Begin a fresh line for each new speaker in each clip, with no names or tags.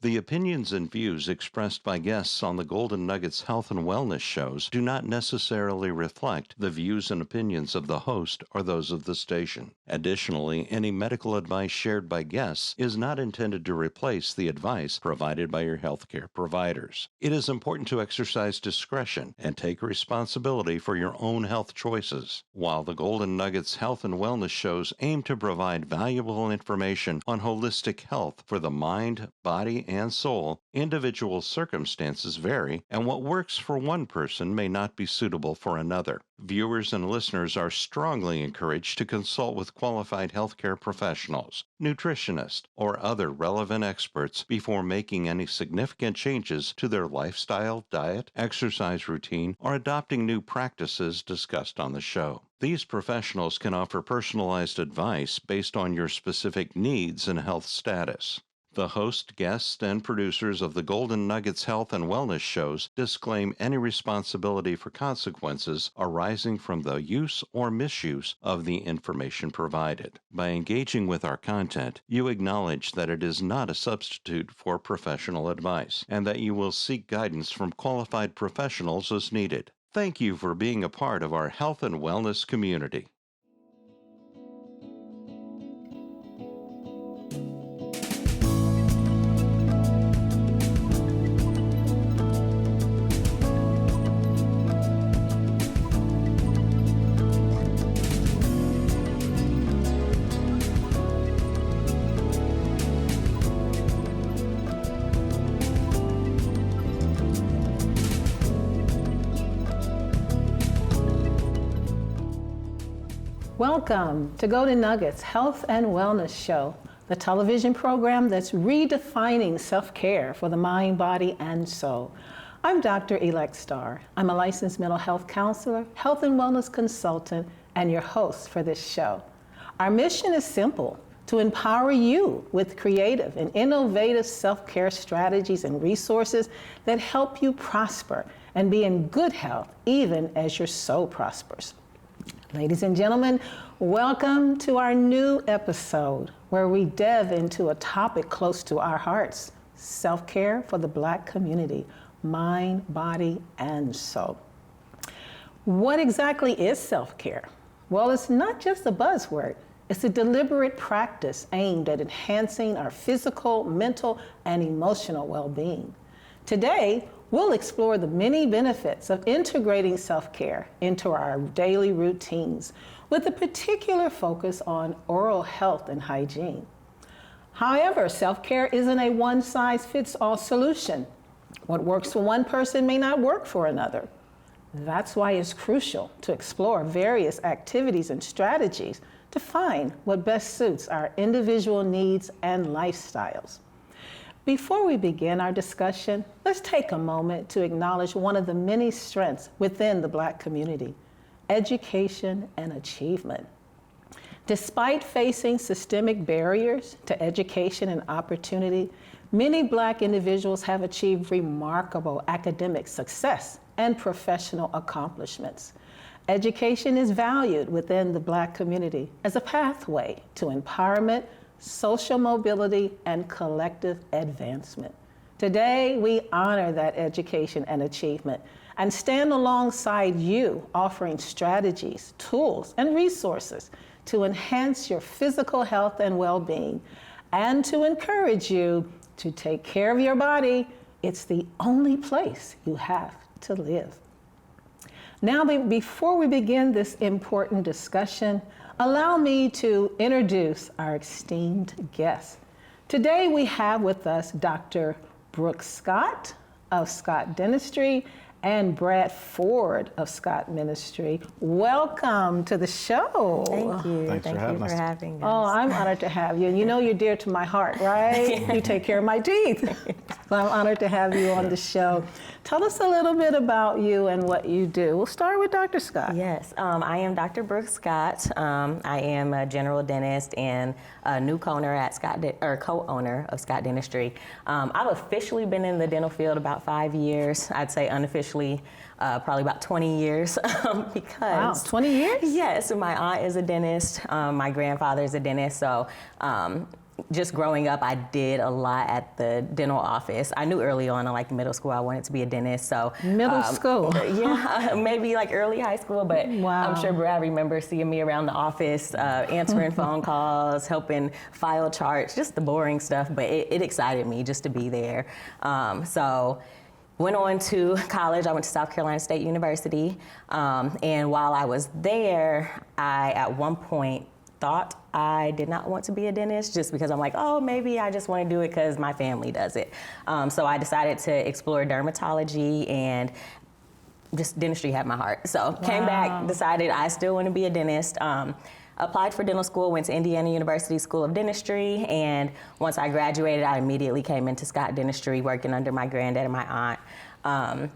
The opinions and views expressed by guests on the Golden Nuggets Health and Wellness shows do not necessarily reflect the views and opinions of the host or those of the station. Additionally, any medical advice shared by guests is not intended to replace the advice provided by your healthcare providers. It is important to exercise discretion and take responsibility for your own health choices. While the Golden Nuggets Health and Wellness shows aim to provide valuable information on holistic health for the mind, body, and soul, individual circumstances vary, and what works for one person may not be suitable for another. Viewers and listeners are strongly encouraged to consult with qualified healthcare professionals, nutritionists, or other relevant experts before making any significant changes to their lifestyle, diet, exercise routine, or adopting new practices discussed on the show. These professionals can offer personalized advice based on your specific needs and health status. The host, guests, and producers of the Golden Nuggets Health and Wellness shows disclaim any responsibility for consequences arising from the use or misuse of the information provided. By engaging with our content, you acknowledge that it is not a substitute for professional advice, and that you will seek guidance from qualified professionals as needed. Thank you for being a part of our health and wellness community.
Welcome to Golden Nuggets Health and Wellness Show, the television program that's redefining self-care for the mind, body, and soul. I'm Dr. Elect Starr. I'm a licensed mental health counselor, health and wellness consultant, and your host for this show. Our mission is simple: to empower you with creative and innovative self-care strategies and resources that help you prosper and be in good health even as your soul prospers. Ladies and gentlemen, welcome to our new episode where we delve into a topic close to our hearts: self-care for the Black community, mind, body, and soul. What exactly is self-care? Well, it's not just a buzzword. It's a deliberate practice aimed at enhancing our physical, mental, and emotional well-being. Today, we'll explore the many benefits of integrating self-care into our daily routines, with a particular focus on oral health and hygiene. However, self-care isn't a one-size-fits-all solution. What works for one person may not work for another. That's why it's crucial to explore various activities and strategies to find what best suits our individual needs and lifestyles. Before we begin our discussion, let's take a moment to acknowledge one of the many strengths within the Black community: education and achievement. Despite facing systemic barriers to education and opportunity, many Black individuals have achieved remarkable academic success and professional accomplishments. Education is valued within the Black community as a pathway to empowerment, social mobility, and collective advancement. Today, we honor that education and achievement and stand alongside you, offering strategies, tools, and resources to enhance your physical health and well-being, and to encourage you to take care of your body. It's the only place you have to live. Now, before we begin this important discussion, allow me to introduce our esteemed guest. Today we have with us Dr. Brooke Scott of Scott Dentistry and Brad Ford of Scott Ministry. Welcome to the show.
Thank you.
Thanks
Thank
for
you for having us.
Oh, I'm honored to have you. And you know you're dear to my heart, right? You take care of my teeth. So I'm honored to have you on the show. Tell us a little bit about you and what you do. We'll start with Dr. Scott.
Yes, I am Dr. Brooke Scott. I am a general dentist and a new co-owner at co-owner of Scott Dentistry. I've officially been in the dental field about 5 years. I'd say unofficially probably about 20 years because...
Wow, 20 years?
Yes, my aunt is a dentist. My grandfather is a dentist, so just growing up, I did a lot at the dental office. I knew early on in like middle school I wanted to be a dentist. So
Middle school?
Yeah, maybe like early high school, but
wow.
I'm sure Brad remembers seeing me around the office, answering phone calls, helping file charts, just the boring stuff, but it excited me just to be there. So went on to college. I went to South Carolina State University, and while I was there, I at one point thought I did not want to be a dentist just because I'm like, oh, maybe I just want to do it because my family does it. So I decided to explore dermatology, and just dentistry had my heart. So came back, decided I still want to be a dentist. Applied for dental school, went to Indiana University School of Dentistry, and once I graduated, I immediately came into Scott Dentistry, working under my granddad and my aunt.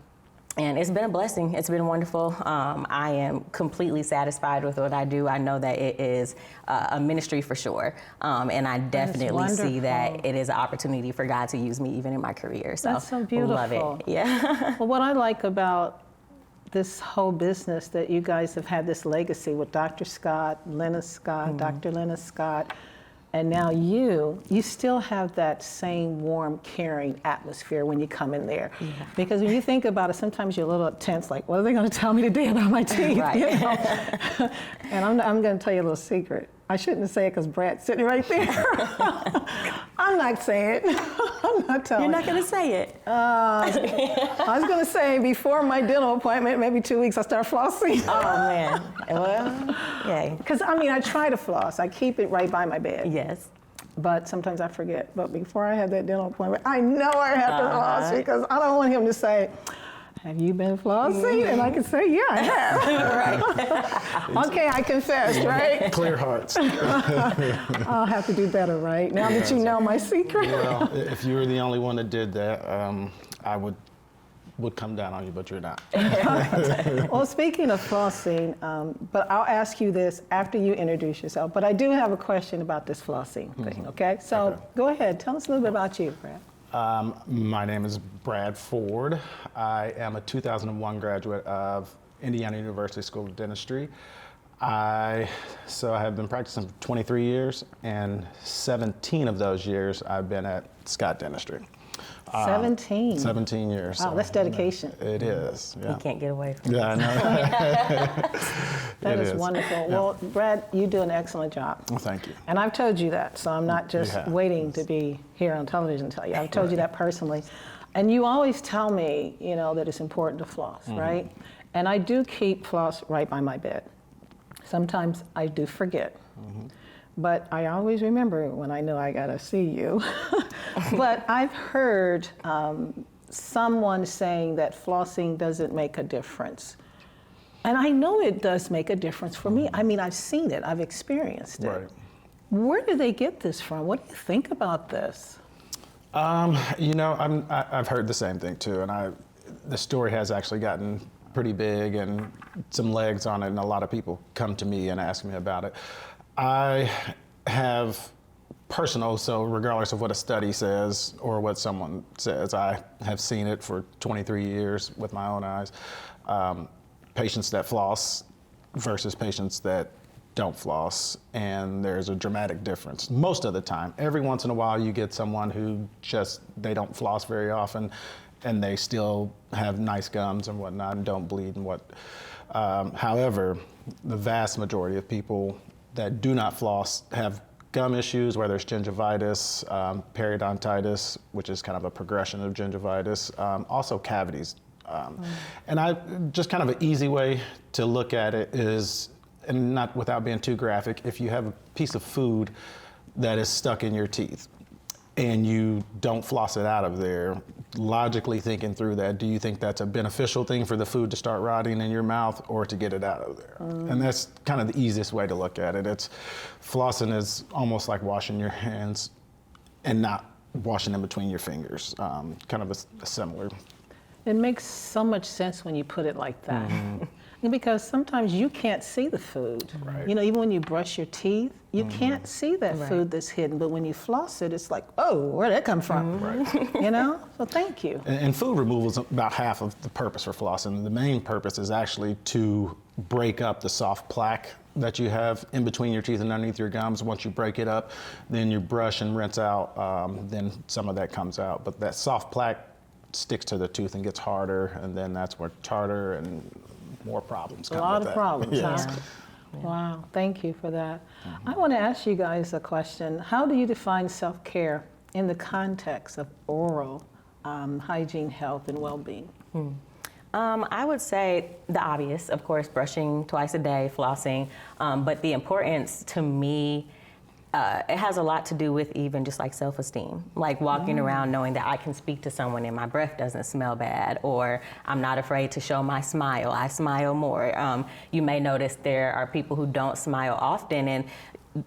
And it's been a blessing. It's been wonderful. I am completely satisfied with what I do. I know that it is a ministry for sure. And I definitely see that it is an opportunity for God to use me even in my career. So
that's so beautiful.
Love it. Yeah.
Well, what I like about this whole business that you guys have had this legacy with Dr. Scott, Lena Scott, Dr. Lena Scott, and now you still have that same warm, caring atmosphere when you come in there. Yeah. Because when you think about it, sometimes you're a little tense, like, what are they going to tell me today about my teeth?
Right.
You know? And I'm going to tell you a little secret. I shouldn't say it because Brad's sitting right there. I'm not saying it. I'm not telling.
You're not going to say it.
I was going to say before my dental appointment, maybe 2 weeks, I start flossing.
Oh, man. Well, yay.
Because, I mean, I try to floss. I keep it right by my bed.
Yes.
But sometimes I forget. But before I have that dental appointment, I know I have to floss because I don't want him to say, have you been flossing? And I can say, yeah, I have. Right. Okay, I confessed, right?
Clear hearts.
I'll have to do better, right? Now that you know my secret.
Well, if you were the only one that did that, I would come down on you, but you're not.
Well, speaking of flossing, but I'll ask you this after you introduce yourself, but I do have a question about this flossing thing, okay? So go ahead, tell us a little bit about you, Brad.
My name is Brad Ford. I am a 2001 graduate of Indiana University School of Dentistry. I have been practicing for 23 years, and 17 of those years I've been at Scott Dentistry.
17?
17 years.
Wow,
so,
that's dedication.
It is, yeah.
You can't get away from it.
Yeah, I know.
That is wonderful. Yeah. Well, Brad, you do an excellent job.
Well, thank you.
And I've told you that, so I'm not just waiting to be here on television to tell you. I've told you that personally. And you always tell me, you know, that it's important to floss, right? And I do keep floss right by my bed. Sometimes I do forget. But I always remember when I know I gotta see you. But I've heard someone saying that flossing doesn't make a difference. And I know it does make a difference for me. I mean, I've seen it, I've experienced it.
Right.
Where do they get this from? What do you think about this?
You know, I've heard the same thing too, and the story has actually gotten pretty big and some legs on it, and a lot of people come to me and ask me about it. I have personal, so regardless of what a study says or what someone says, I have seen it for 23 years with my own eyes. Patients that floss versus patients that don't floss, and there's a dramatic difference most of the time. Every once in a while you get someone who they don't floss very often and they still have nice gums and whatnot and don't bleed and what. However, the vast majority of people that do not floss have gum issues, whether it's gingivitis, periodontitis, which is kind of a progression of gingivitis, also cavities. And just kind of an easy way to look at it is, and not without being too graphic, if you have a piece of food that is stuck in your teeth and you don't floss it out of there, logically thinking through that, do you think that's a beneficial thing for the food to start rotting in your mouth or to get it out of there? And that's kind of the easiest way to look at it. Flossing is almost like washing your hands and not washing in between your fingers, kind of a similar.
It makes so much sense when you put it like that. Because sometimes you can't see the food.
Right.
You know, even when you brush your teeth, you can't see that food that's hidden. But when you floss it, it's like, oh, where'd that come from?
Right.
You know? So thank you.
And food removal is about half of the purpose for flossing. The main purpose is actually to break up the soft plaque that you have in between your teeth and underneath your gums. Once you break it up, then you brush and rinse out, then some of that comes out. But that soft plaque sticks to the tooth and gets harder, and then that's where tartar and more problems come
A lot
with
of
that.
problems,
Yes.
huh? Wow, thank you for that. I want to ask you guys a question. How do you define self-care in the context of oral hygiene, health, and well-being?
I would say the obvious, of course, brushing twice a day, flossing, but the importance to me, it has a lot to do with even just like self-esteem, like walking around knowing that I can speak to someone and my breath doesn't smell bad, or I'm not afraid to show my smile. I smile more. You may notice there are people who don't smile often, and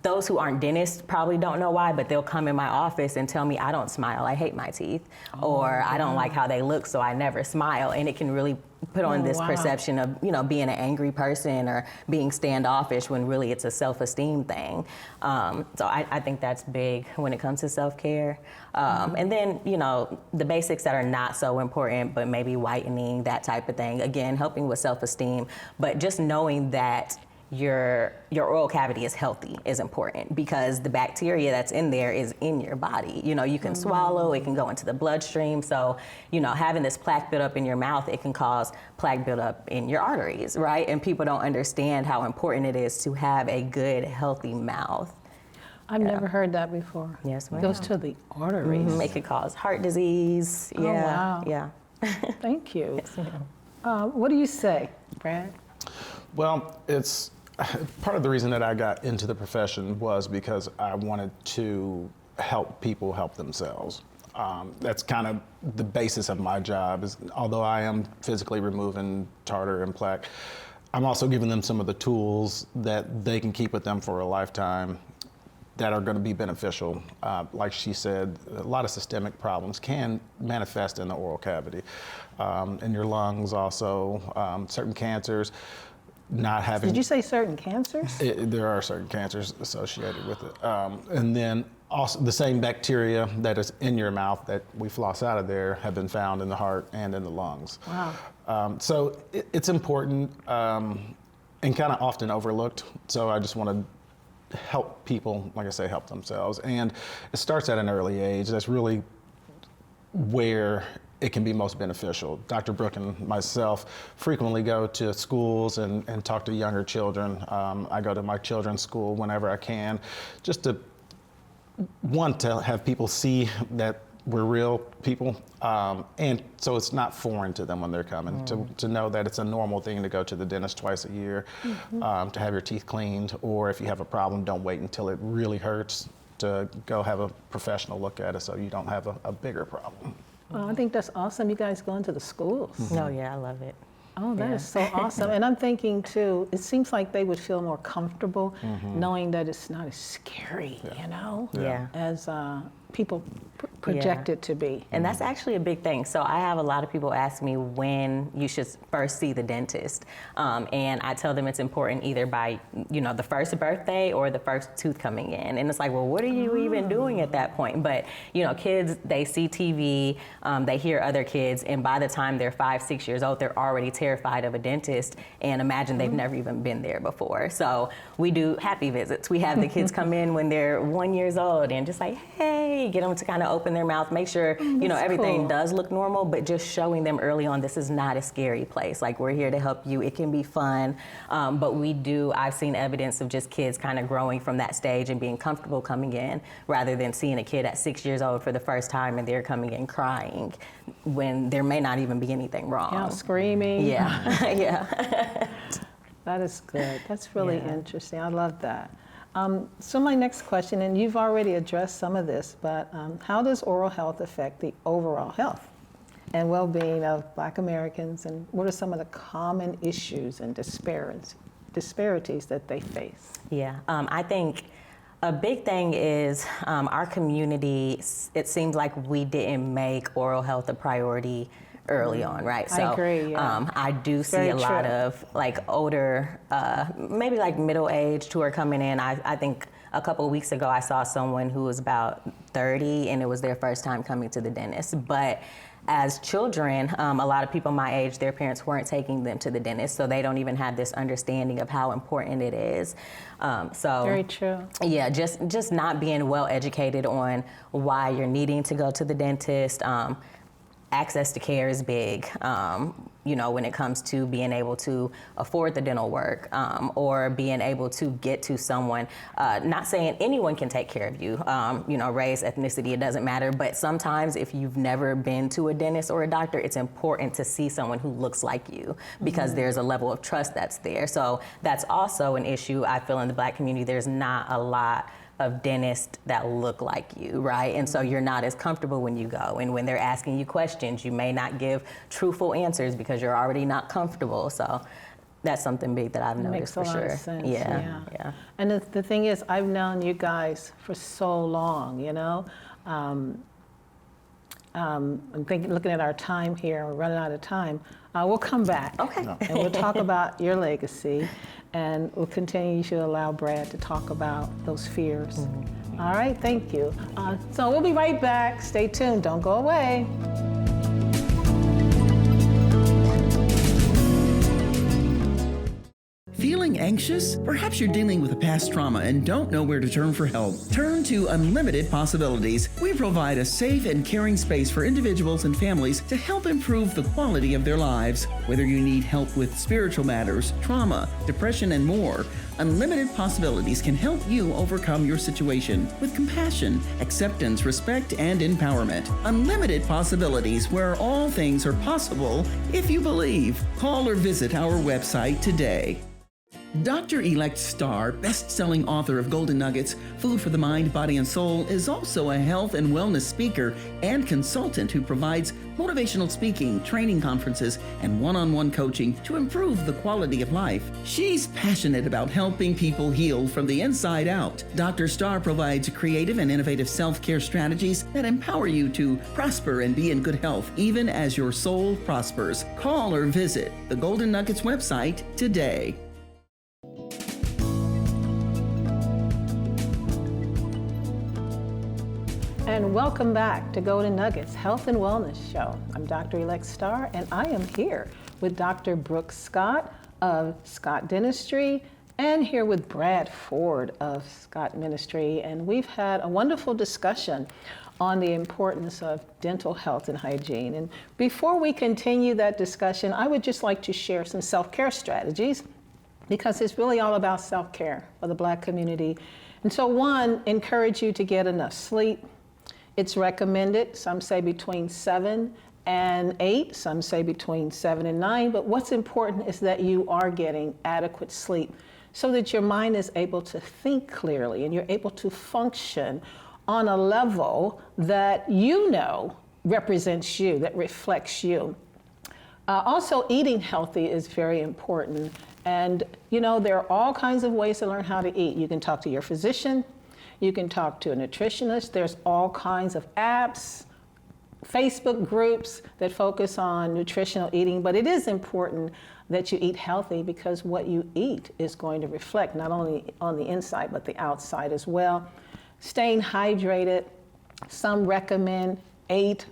those who aren't dentists probably don't know why, but they'll come in my office and tell me I don't smile, I hate my teeth, or I don't like how they look, so I never smile, and it can really put on this perception of, you know, being an angry person or being standoffish when really it's a self-esteem thing. So I think that's big when it comes to self-care. And then, you know, the basics that are not so important, but maybe whitening, that type of thing, again, helping with self-esteem, but just knowing that your oral cavity is healthy is important, because the bacteria that's in there is in your body. You know, you can swallow, it can go into the bloodstream. So, you know, having this plaque build up in your mouth, it can cause plaque build up in your arteries, right? And people don't understand how important it is to have a good, healthy mouth.
I've never heard that before.
Yes, ma'am.
It goes to the arteries.
It could cause heart disease.
Oh, wow.
Yeah.
Thank you.
Yes, ma'am.
What do you say, Brad?
Well, it's part of the reason that I got into the profession was because I wanted to help people help themselves. That's kind of the basis of my job. Is although I am physically removing tartar and plaque, I'm also giving them some of the tools that they can keep with them for a lifetime that are going to be beneficial. Like she said, a lot of systemic problems can manifest in the oral cavity, in your lungs also, certain cancers. Not having.
Did you say certain cancers?
There are certain cancers associated with it. And then also the same bacteria that is in your mouth that we floss out of there have been found in the heart and in the lungs.
Wow.
So it's important and kind of often overlooked. So I just want to help people, like I say, help themselves. And it starts at an early age. That's really where it can be most beneficial. Dr. Brooke and myself frequently go to schools and talk to younger children. I go to my children's school whenever I can, just to want to have people see that we're real people, and so it's not foreign to them when they're coming, to know that it's a normal thing to go to the dentist twice a year, to have your teeth cleaned, or if you have a problem, don't wait until it really hurts to go have a professional look at it so you don't have a bigger problem.
Well, I think that's awesome. You guys go into the schools.
Oh, yeah, I love it.
Oh, that is so awesome. And I'm thinking, too, it seems like they would feel more comfortable knowing that it's not as scary, you know,
Yeah.
as people project it to be.
And that's actually a big thing. So I have a lot of people ask me when you should first see the dentist. And I tell them it's important either by, you know, the first birthday or the first tooth coming in. And it's like, well, what are you even doing at that point? But, you know, kids, they see TV, they hear other kids, and by the time they're 5, 6 years old, they're already terrified of a dentist, and imagine they've never even been there before. So we do happy visits. We have the kids come in when they're 1 year old and just like, hey, get them to kind of open their mouth, make sure, you know, everything does look normal, but just showing them early on, this is not a scary place. Like, we're here to help you. It can be fun. But I've seen evidence of just kids kind of growing from that stage and being comfortable coming in, rather than seeing a kid at 6 years old for the first time and they're coming in crying when there may not even be anything wrong.
Yeah, screaming.
Yeah, yeah.
That is good. That's really interesting. I love that. So my next question, and you've already addressed some of this, but how does oral health affect the overall health and well-being of Black Americans, and what are some of the common issues and disparities that they face?
Yeah, I think a big thing is our community, it seems like we didn't make oral health a priority early on, right?
I agree, yeah.
I do see a lot of like older, maybe like middle-aged who are coming in. I think a couple of weeks ago, I saw someone who was about 30 and it was their first time coming to the dentist. But as children, a lot of people my age, their parents weren't taking them to the dentist, so they don't even have this understanding of how important it is.
Very true.
Yeah, just not being well educated on why you're needing to go to the dentist. Access to care is big, when it comes to being able to afford the dental work or being able to get to someone. Not saying anyone can take care of you, race, ethnicity, it doesn't matter. But sometimes if you've never been to a dentist or a doctor, it's important to see someone who looks like you because there's a level of trust that's there. So that's also an issue I feel in the Black community. There's not a lot of dentists that look like you, right? And so you're not as comfortable when you go. And when they're asking you questions, you may not give truthful answers because you're already not comfortable. So that's something big that I've noticed for sure.
Makes a lot of sense.
Yeah.
And the thing is, I've known you guys for so long, I'm looking at our time here, we're running out of time. We'll come back.
Okay.
And we'll talk about your legacy, and we'll continue. You should allow Brad to talk about those fears. Mm-hmm. All right, thank you. So we'll be right back. Stay tuned, don't go away.
Feeling anxious? Perhaps you're dealing with a past trauma and don't know where to turn for help. Turn to Unlimited Possibilities. We provide a safe and caring space for individuals and families to help improve the quality of their lives. Whether you need help with spiritual matters, trauma, depression, and more, Unlimited Possibilities can help you overcome your situation with compassion, acceptance, respect, and empowerment. Unlimited Possibilities, where all things are possible if you believe. Call or visit our website today. Dr. Starr, best-selling author of Golden Nuggets, Food for the Mind, Body, and Soul, is also a health and wellness speaker and consultant who provides motivational speaking, training conferences, and one-on-one coaching to improve the quality of life. She's passionate about helping people heal from the inside out. Dr. Starr provides creative and innovative self-care strategies that empower you to prosper and be in good health, even as your soul prospers. Call or visit the Golden Nuggets website today.
And welcome back to Golden Nuggets Health and Wellness Show. I'm Dr. Starr, and I am here with Dr. Brooke Scott of Scott Dentistry, and here with Brad Ford of Scott Ministry. And we've had a wonderful discussion on the importance of dental health and hygiene. And before we continue that discussion, I would just like to share some self-care strategies, because it's really all about self-care for the Black community. And so one, encourage you to get enough sleep. It's recommended, some say between 7 and 8, some say between 7 and 9, but what's important is that you are getting adequate sleep so that your mind is able to think clearly and you're able to function on a level that represents you, that reflects you. Also, eating healthy is very important. And there are all kinds of ways to learn how to eat. You can talk to your physician. You can talk to a nutritionist. There's all kinds of apps, Facebook groups that focus on nutritional eating, but it is important that you eat healthy because what you eat is going to reflect not only on the inside, but the outside as well. Staying hydrated, some recommend 8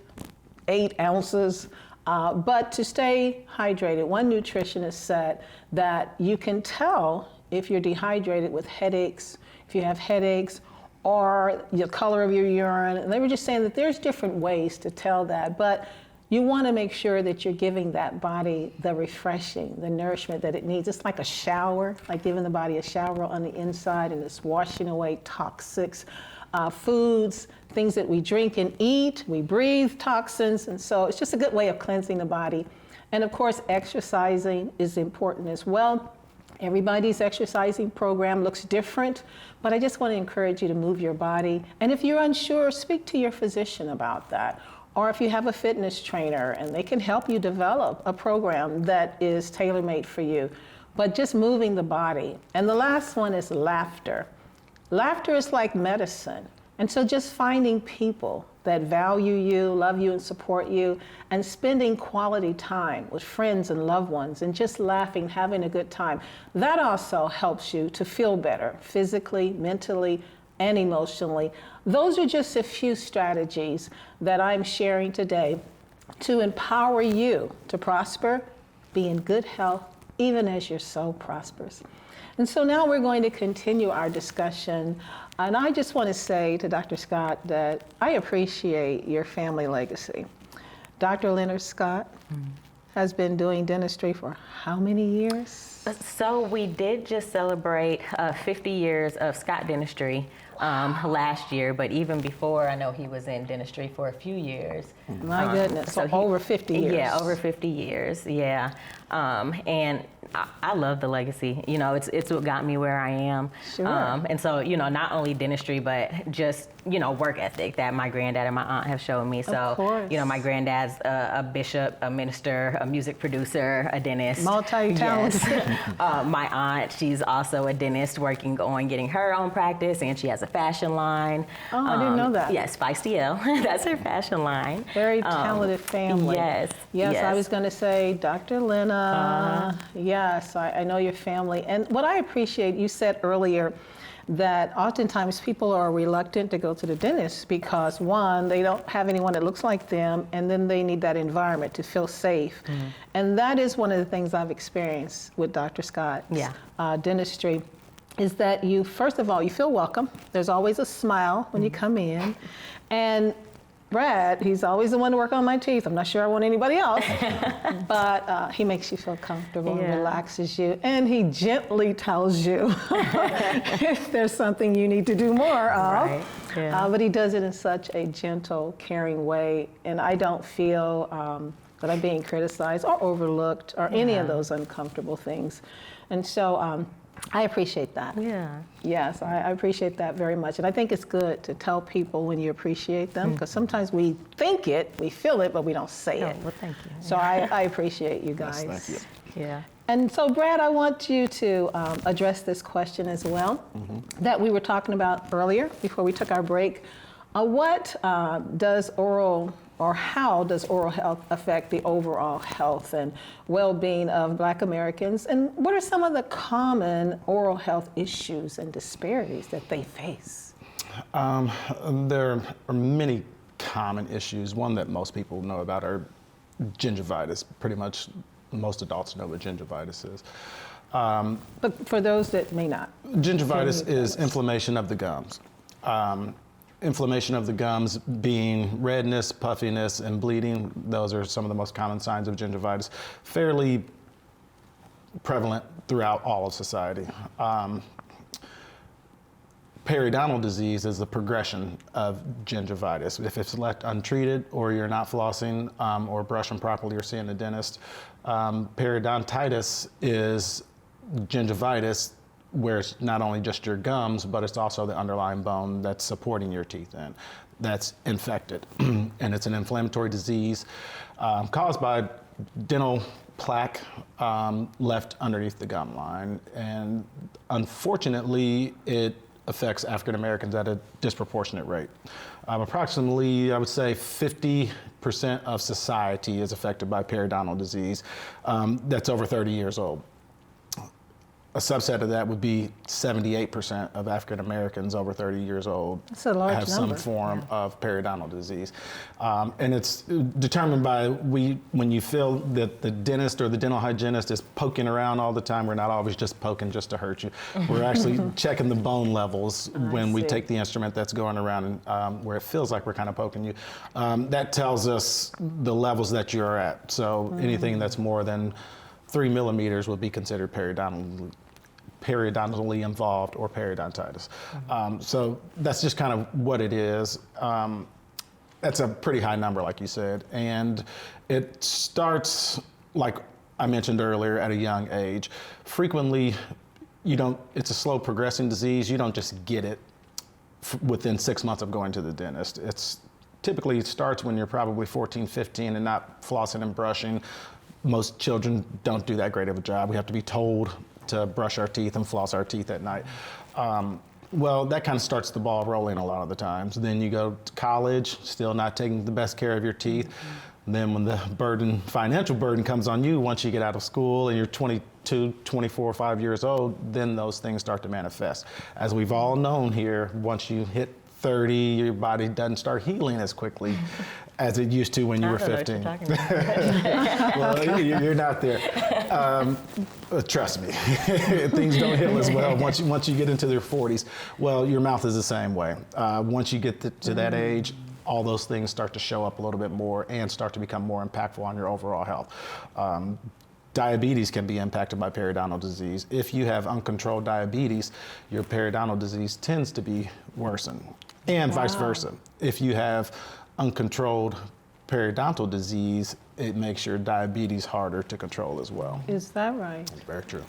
ounces, but to stay hydrated, one nutritionist said that you can tell if you're dehydrated with headaches, if you have headaches, or the color of your urine. And they were just saying that there's different ways to tell that, but you want to make sure that you're giving that body the refreshing, the nourishment that it needs. It's like a shower, like giving the body a shower on the inside, and it's washing away toxics, foods, things that we drink and eat, we breathe toxins, and so it's just a good way of cleansing the body. And of course, exercising is important as well. Everybody's exercising program looks different, but I just want to encourage you to move your body. And if you're unsure, speak to your physician about that. Or if you have a fitness trainer and they can help you develop a program that is tailor-made for you. But just moving the body. And the last one is laughter. Laughter is like medicine. And so just finding people that value you, love you, and support you, and spending quality time with friends and loved ones and just laughing, having a good time. That also helps you to feel better physically, mentally, and emotionally. Those are just a few strategies that I'm sharing today to empower you to prosper, be in good health, even as your soul prospers. And so now we're going to continue our discussion. And I just want to say to Dr. Scott that I appreciate your family legacy. Dr. Leonard Scott has been doing dentistry for how many years?
So we did just celebrate 50 years of Scott Dentistry last year, but even before, I know he was in dentistry for a few years.
My goodness, so over 50 years.
Yeah, over 50 years, yeah. And I love the legacy. You know, it's what got me where I am.
Sure.
And so, you know, not only dentistry, but just, you know, work ethic that my granddad and my aunt have shown me. So,
Of course.
you know, my granddad's a bishop, a minister, a music producer, a dentist.
Multi-talented.
Yes. My aunt, she's also a dentist working on getting her own practice, and she has a fashion line.
Oh, I didn't know that.
Yes, Feisty L. That's her fashion line.
Very talented family.
Yes.
Yes, I was going to say, Dr. Lena, yes, I know your family. And what I appreciate, you said earlier that oftentimes people are reluctant to go to the dentist because, one, they don't have anyone that looks like them, and then they need that environment to feel safe. And that is one of the things I've experienced with Dr. Scott's dentistry, is that you, first of all, you feel welcome. There's always a smile when you come in. And Brad, he's always the one to work on my teeth. I'm not sure I want anybody else, but he makes you feel comfortable and relaxes you, and he gently tells you if there's something you need to do more of.
Right. Yeah.
But he does it in such a gentle, caring way, and I don't feel that I'm being criticized or overlooked or any of those uncomfortable things. And so I appreciate that.
Yeah.
Yes, I appreciate that very much. And I think it's good to tell people when you appreciate them, because sometimes we think it, we feel it, but we don't say it.
Well, thank you.
So I appreciate you guys.
Yes, thank you.
Yeah.
And so, Brad, I want you to address this question as well that we were talking about earlier before we took our break. What does oral, or how does oral health affect the overall health and well-being of Black Americans? And what are some of the common oral health issues and disparities that they face?
There are many common issues. One that most people know about are gingivitis. Pretty much most adults know what gingivitis is.
But for those that may not.
Gingivitis is inflammation of the gums. Inflammation of the gums being redness, puffiness, and bleeding. Those are some of the most common signs of gingivitis. Fairly prevalent throughout all of society. Periodontal disease is the progression of gingivitis. If it's left untreated, or you're not flossing or brushing properly or seeing a dentist. Periodontitis is gingivitis, where it's not only just your gums, but it's also the underlying bone that's supporting your teeth in. That's infected. And it's an inflammatory disease caused by dental plaque left underneath the gum line. And unfortunately, it affects African Americans at a disproportionate rate. Approximately, I would say 50% of society is affected by periodontal disease that's over 30 years old. A subset of that would be 78% of African Americans over 30 years old
That's a large
have some
number.
form of periodontal disease. And it's determined by when you feel that the dentist or the dental hygienist is poking around all the time. We're not always just poking just to hurt you. We're actually checking the bone levels when we
see.
take the instrument that's going around and where it feels like we're kind of poking you. That tells us the levels that you're at. So anything that's more than 3 millimeters would be considered periodontally involved or periodontitis. So that's just kind of what it is. That's a pretty high number, like you said. And it starts, like I mentioned earlier, at a young age. Frequently, it's a slow progressing disease. You don't just get it within 6 months of going to the dentist. Typically it starts when you're probably 14, 15 and not flossing and brushing. Most children don't do that great of a job. We have to be told to brush our teeth and floss our teeth at night. Well, that kind of starts the ball rolling a lot of the times. Then you go to college, still not taking the best care of your teeth. Then when the financial burden comes on you, once you get out of school and you're 22, 24, 5 years old, then those things start to manifest. As we've all known here, once you hit 30, your body doesn't start healing as quickly as it used to when you were 15. Well, you're not there. Trust me, things don't heal as well once you get into their 40s. Well, your mouth is the same way. Once you get to that age, all those things start to show up a little bit more and start to become more impactful on your overall health. Diabetes can be impacted by periodontal disease. If you have uncontrolled diabetes, your periodontal disease tends to be worsened, and vice versa. If you have uncontrolled periodontal disease, it makes your diabetes harder to control as well.
Is that right?
That's very true.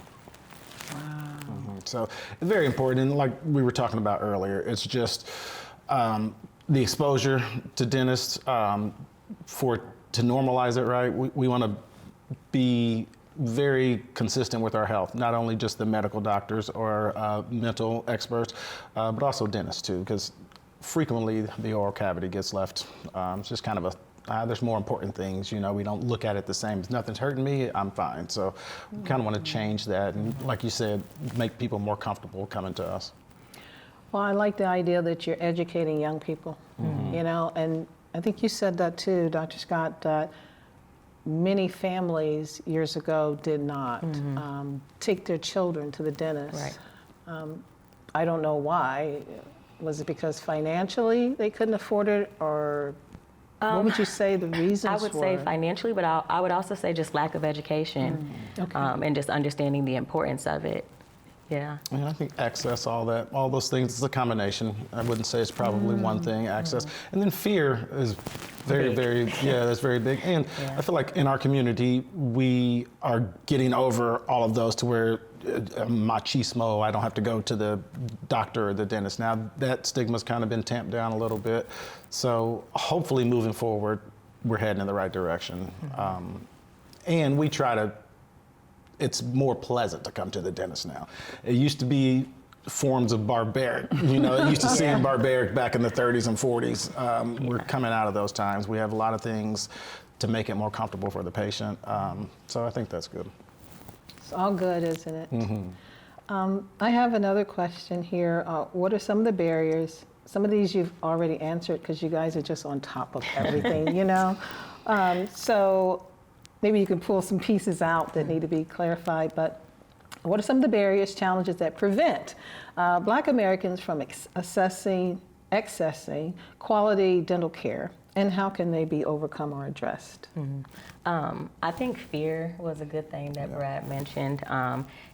Wow.
So it's very important, and like we were talking about earlier, it's just the exposure to dentists to normalize it, right? We want to be very consistent with our health, not only just the medical doctors or mental experts, but also dentists too, because frequently the oral cavity gets left. It's just kind of there's more important things, we don't look at it the same. If nothing's hurting me, I'm fine. So we kind of want to change that, and like you said, make people more comfortable coming to us.
Well, I like the idea that you're educating young people, and I think you said that too, Dr. Scott, that many families years ago did not take their children to the dentist.
Right.
I don't know why. Was it because financially they couldn't afford it, or what would you say the reasons were?
I would say financially, but I would also say just lack of education and just understanding the importance of it. Yeah.
And I think access, all those things, it's a combination. I wouldn't say it's probably one thing, access. And then fear is very, that's very big. And I feel like in our community, we are getting over all of those to where machismo, I don't have to go to the doctor or the dentist. Now that stigma's kind of been tamped down a little bit. So hopefully moving forward, we're heading in the right direction. And we try to, it's more pleasant to come to the dentist now. It used to be forms of barbaric, it used to seem barbaric back in the 30s and 40s. We're coming out of those times. We have a lot of things to make it more comfortable for the patient. So I think that's good.
It's all good, isn't it? I have another question here. What are some of the barriers? Some of these you've already answered because you guys are just on top of everything, So maybe you can pull some pieces out that need to be clarified, but what are some of the barriers, challenges that prevent Black Americans from accessing quality dental care, and how can they be overcome or addressed?
I think fear was a good thing that Brad mentioned,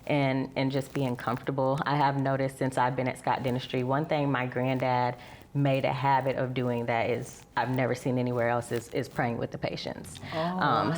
and just being comfortable. I have noticed since I've been at Scott Dentistry, one thing my granddad made a habit of doing that is I've never seen anywhere else is praying with the patients.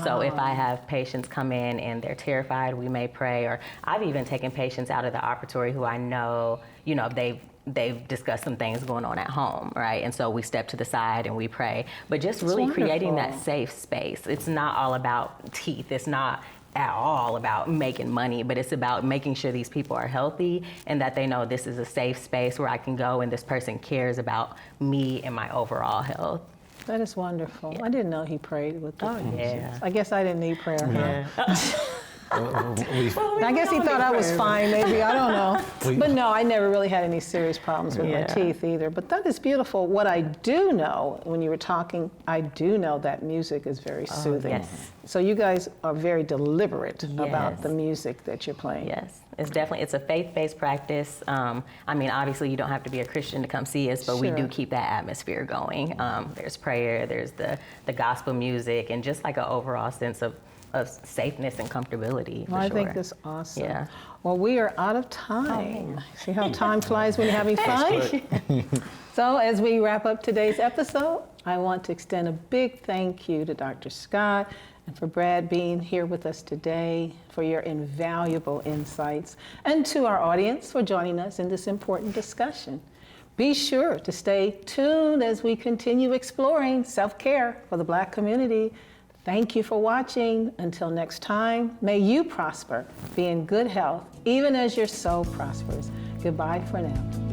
So if I have patients come in and they're terrified, we may pray, or I've even taken patients out of the operatory who I know, they've discussed some things going on at home, right? And so we step to the side and we pray, but just really creating that safe space. It's not all about teeth. It's not at all about making money, but it's about making sure these people are healthy and that they know this is a safe space where I can go and this person cares about me and my overall health.
That is wonderful. I didn't know he prayed with the patients.
Yeah.
I guess I didn't need prayer.
I
guess he thought I was fine, maybe, I don't know. But no, I never really had any serious problems with my teeth either. But that is beautiful. What I do know, when you were talking, I do know that music is very soothing.
Yes.
So you guys are very deliberate about the music that you're playing.
Yes, it's a faith-based practice. Obviously you don't have to be a Christian to come see us, but we do keep that atmosphere going. There's prayer, there's the gospel music, and just like an overall sense of safeness and comfortability.
Well, I think that's awesome.
Yeah.
Well, we are out of time. See how time flies when you're having fun? So as we wrap up today's episode, I want to extend a big thank you to Dr. Scott and for Brad being here with us today, for your invaluable insights, and to our audience for joining us in this important discussion. Be sure to stay tuned as we continue exploring self-care for the Black community. Thank you for watching. Until next time, may you prosper, be in good health, even as your soul prospers. Goodbye for now.